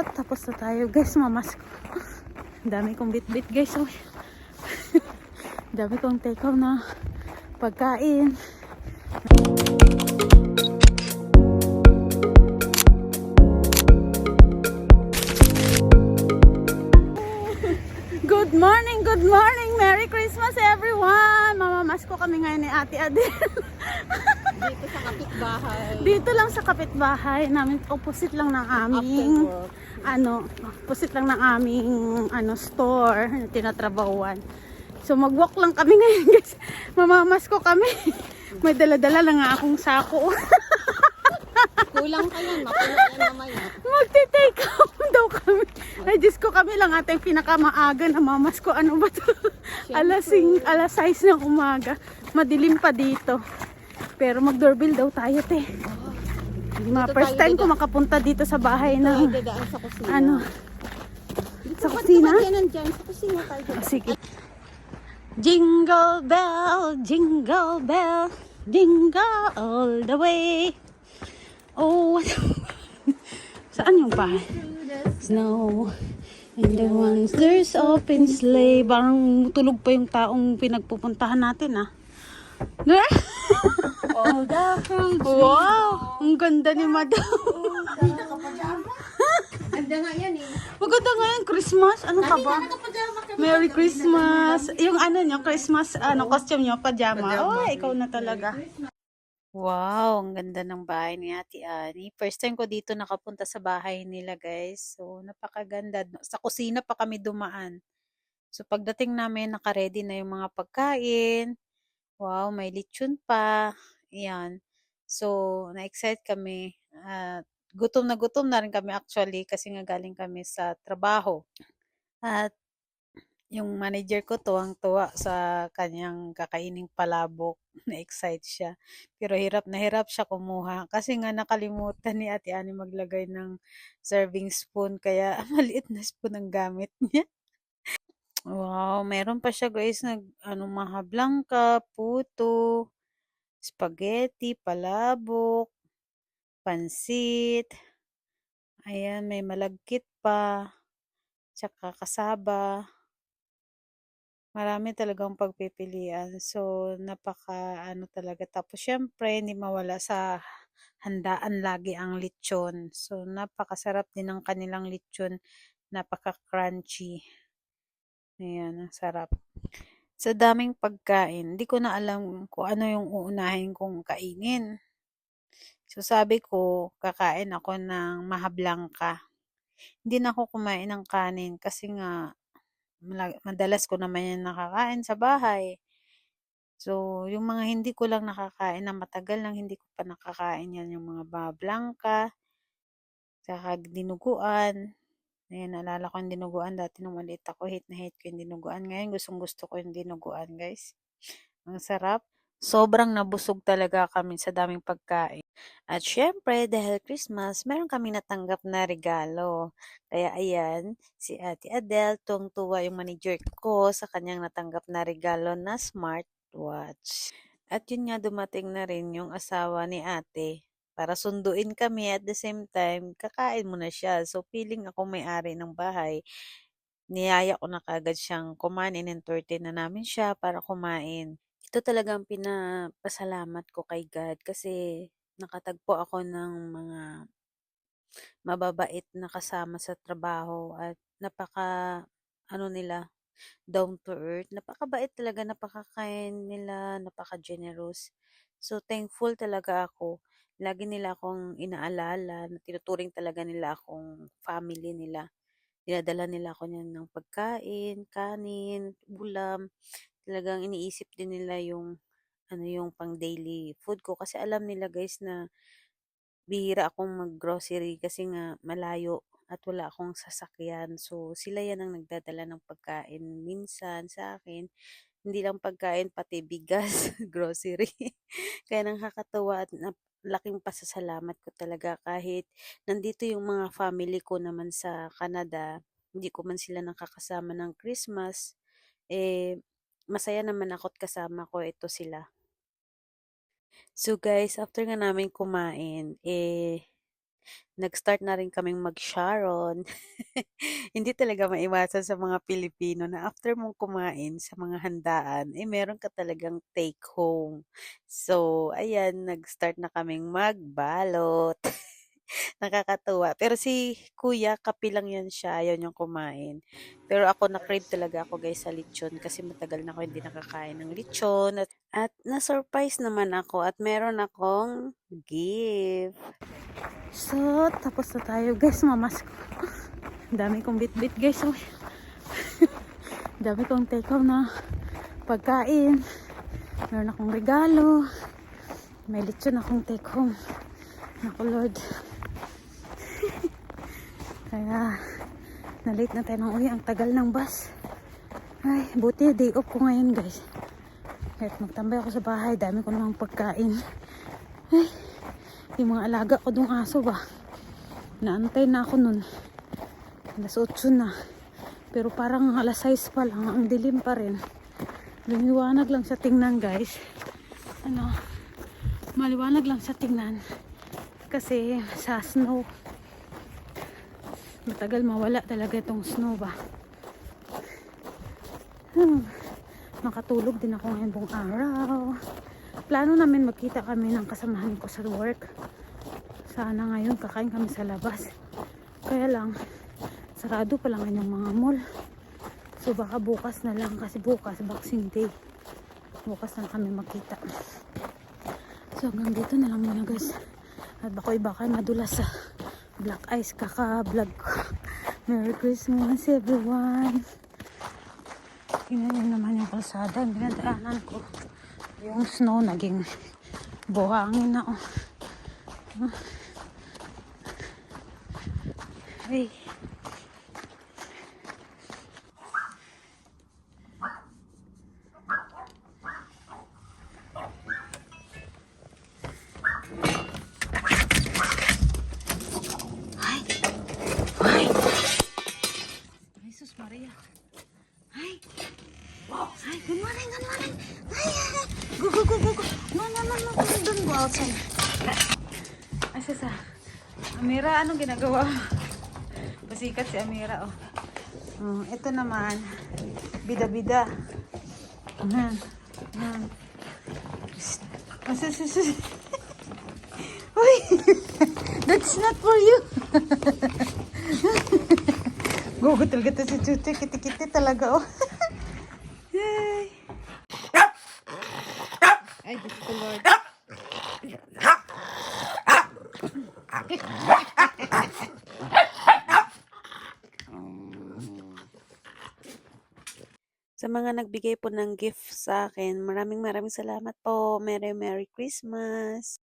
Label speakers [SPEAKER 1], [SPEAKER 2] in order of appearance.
[SPEAKER 1] Tapos na tayo guys, mamas. Dami kong bit-bit guys. Oh. Dami kong take-out na pagkain. Good morning, Merry Christmas everyone! Mamamas ko kami ngayon ni Ate Adel.
[SPEAKER 2] Dito sa kapitbahay.
[SPEAKER 1] Dito lang sa kapitbahay namin, opposite lang ng aming opposite lang ng aming store na tinatrabahuan. So magwalk lang kami ngayon guys. Mamamas ko kami. May dala-dala lang nga akong sako.
[SPEAKER 2] Kulang ka yan, makuha yan mamaya.
[SPEAKER 1] Magte-take out daw kami. Ay Diyos ko, kami lang ata yung pinakamaaga na mamas ko. Ano ba to? Alas 6 ng umaga. Madilim pa dito. Pero mag-doorbell daw tayo, te. First time ko makapunta dito sa bahay ng
[SPEAKER 2] Dadaan sa kusina.
[SPEAKER 1] Sa kusina?
[SPEAKER 2] Nandyan, sa kusina tayo.
[SPEAKER 1] Sige. Jingle bell, jingle bell, jingle all the way. Oh, saan yung bahay? Snow and the ones there's open sleigh. Parang tulog pa yung taong pinagpupuntahan natin, ah.
[SPEAKER 2] All the fruits.
[SPEAKER 1] Wow! Ang ganda ni Madam.
[SPEAKER 2] Ganda nga yan eh.
[SPEAKER 1] Maganda nga yung Christmas. Ano ka ba? Merry Christmas. Yung nyo, Christmas, costume nyo, pajama. Oh, ikaw na talaga. Wow, ang ganda ng bahay ni Ate Ani. First time ko dito nakapunta sa bahay nila, guys. So, napakaganda. Sa kusina pa kami dumaan. So, pagdating namin, naka-ready na yung mga pagkain. Wow, may lechon pa. Ayan. So, na-excite kami. Gutom na rin kami actually kasi nga galing kami sa trabaho. At yung manager ko tuwang-tuwa sa kanyang kakaining palabok. Na-excite siya. Pero hirap na hirap siya kumuha. Kasi nga nakalimutan ni Ate Ani maglagay ng serving spoon. Kaya maliit na spoon ang gamit niya. Wow, meron pa siya guys na maha blanca, puto, spaghetti, palabok, pansit. Ayan, may malagkit pa. Tsaka kasaba. Marami talagang pagpipilian. So, napaka talaga. Tapos, syempre, hindi mawala sa handaan lagi ang lechon. So, napakasarap din ng kanilang lechon. Napaka-crunchy. Ayan, ang sarap. Sa daming pagkain, hindi ko na alam kung ano yung uunahin kong kainin. So, sabi ko, kakain ako ng mahablangka. Hindi na ako kumain ng kanin kasi nga, madalas ko naman yan nakakain sa bahay. So, yung mga hindi ko lang nakakain na matagal lang hindi ko pa nakakain yan, yung mga bablangka, saka dinuguan. Ayan, naalala ko yung dinuguan dati nung maliit ako, hate na hate ko yung dinuguan. Ngayon, gustong gusto ko yung dinuguan, guys. Ang sarap. Sobrang nabusog talaga kami sa daming pagkain. At syempre, dahil Christmas, meron kami natanggap na regalo. Kaya ayan, si Ate Adele, tuwang-tuwa yung manager ko sa kanyang natanggap na regalo na smartwatch. At yun nga, dumating na rin yung asawa ni ate para sunduin kami at the same time, kakain mo na siya. So, feeling ako may-ari ng bahay. Niyaya ko na kagad siyang kumain, in-entertain na namin siya para kumain. Ito talagang pinapasalamat ko kay God kasi nakatagpo ako ng mga mababait na kasama sa trabaho at nila, down to earth. Napakabait talaga, napaka-kind nila, napaka-generous. So, thankful talaga ako. Lagi nila akong inaalala, na tinuturing talaga nila akong family nila. Dinadala nila ako niyan ng pagkain, kanin, ulam. Talagang iniisip din nila yung yung pang daily food ko kasi alam nila guys na bihira akong mag-grocery kasi nga malayo at wala akong sasakyan. So, sila yan ang nagdadala ng pagkain minsan sa akin. Hindi lang pagkain, pati bigas, grocery. Kaya nakakatuwa at laking pasasalamat ko talaga kahit nandito yung mga family ko naman sa Canada, hindi ko man sila nakakasama ng Christmas, masaya naman ako't kasama ko ito sila. So guys, after nga namin kumain, nag-start na rin kaming mag-sharon. Hindi talaga maiwasan sa mga Pilipino na after mong kumain sa mga handaan, eh meron ka talagang take home. So, ayan, nag-start na kaming magbalot. Nakakatuwa. Pero si kuya, kape lang yan siya, ayaw niyang kumain. Pero ako, na-crave talaga ako guys sa lechon kasi matagal na ako hindi nakakain ng lechon. At na-surprise naman ako at meron akong gift. So, tapos na tayo guys, mamas ko. Dami kong bit-bit guys. Oh. Dami kong take home na pagkain. Meron akong regalo. May lechon akong take home. Naku Lord. Kaya, na-late na tayo ng uwi. Ang tagal ng bus. Ay, buti day off ko ngayon guys. Kahit magtambay ako sa bahay, dami ko namang pagkain. Ay, yung mga alaga ko dong aso ba. Naantay na ako nun. Alas 8 na. Pero parang alas 6 pa lang. Ang dilim pa rin. Lumiwanag lang sa tingnan guys. Ano, maliwanag lang sa tingnan. Kasi sa snow, matagal mawala talaga itong snow ba. Makatulog din ako ngayon buong araw. Plano namin magkita kami ng kasamahan ko sa work. Sana ngayon kakain kami sa labas. Kaya lang, sarado pa lang yung mga mall. So baka bukas na lang kasi bukas Boxing Day. Bukas na lang kami magkita. So hanggang dito na lang muna guys. At baka iba kayo madulas sa black ice kaka-vlog ko. Merry Christmas everyone. Tingnan nyo naman yung kalsada. Ang dinadaanan ko. Yung snow naging buhangin na. Oh. Hey. Ay. Ay. Jesus Maria. Ay. Ay, good morning, good morning. Ay, go, go, go, go, go. No, no, no, no, don't go outside. Ay, sa Amira, anong ginagawa? Pasikat si Amira, oh. Ito naman, bida-bida. Ayan, ayan. Uy, that's not for you. Gugutul kita si Chuchi, kiti-kiti talaga, oh. Ay, Diyos ko, Lord. Sa mga nagbigay po ng gift sa akin, maraming salamat po. Merry Christmas!